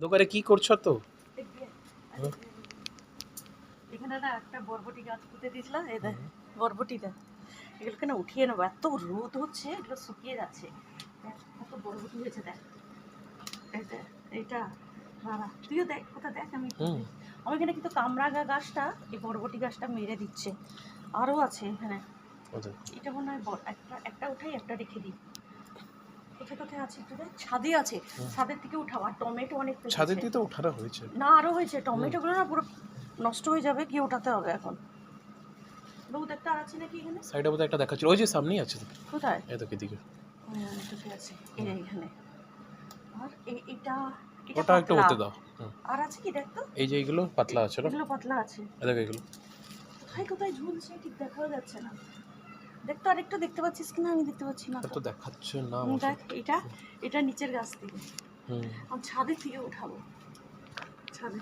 দোকানে কি করছো তো? এখানে না একটা বরবটি গাছ পুঁতে দিয়েছিলাম, এই দেখ বরবটিটা, এগুলোকে না উঠিয়ে নেবো, এত রোদ হচ্ছে এগুলো শুকিয়ে যাচ্ছে। দেখ কত বরবটি হয়েছে, দেখ এইটা বাবা, তুইও দেখ কোথা, দেখ আমি এখানে কিন্তু কামরাঙা গাছটা, এই বরবটি গাছটা মেরে দিচ্ছে। আরও আছে এখানে, এটা মনে হয় একটা একটা উঠাই, একটা রেখে দিই। কোথায় কোথায় আছে একটু দেখ, ছাদে আছে, ছাদের থেকে উঠাও। আর টমেটো অনেক ছাদের দিয়ে তো ওঠানো হয়েছে না, আরও হয়েছে। টমেটোগুলো না পুরো নষ্ট হয়ে যাবে, গিয়ে ওঠাতে হবে এখন। রোদ একটা আর আছে নাকি এখানে? সাইডে বোধহয় একটা দেখাচ্ছিল, ওই যে সামনেই আছে। কোথায়? এই তো এদিকে এটাতে আছে, এই এইখানে। আর এটা ওটা একটু পাতলা। হতে দাও। আর আছে কি দেখ তো, এই যে এইগুলো পাতলা আছে না, এগুলো পাতলা আছে। দেখো এগুলো কোথায় কোথায় ঝুলছে ঠিক দেখাও যাচ্ছে না। দেখ তো, আরেকটা দেখতে পাচ্ছিস কিনা, আমি দেখতে পাচ্ছি না তো দেখাচ্ছে না। দেখ এটা, এটা নিচের গাছ থেকে, ছাদের থেকে উঠাবো, ছাদে।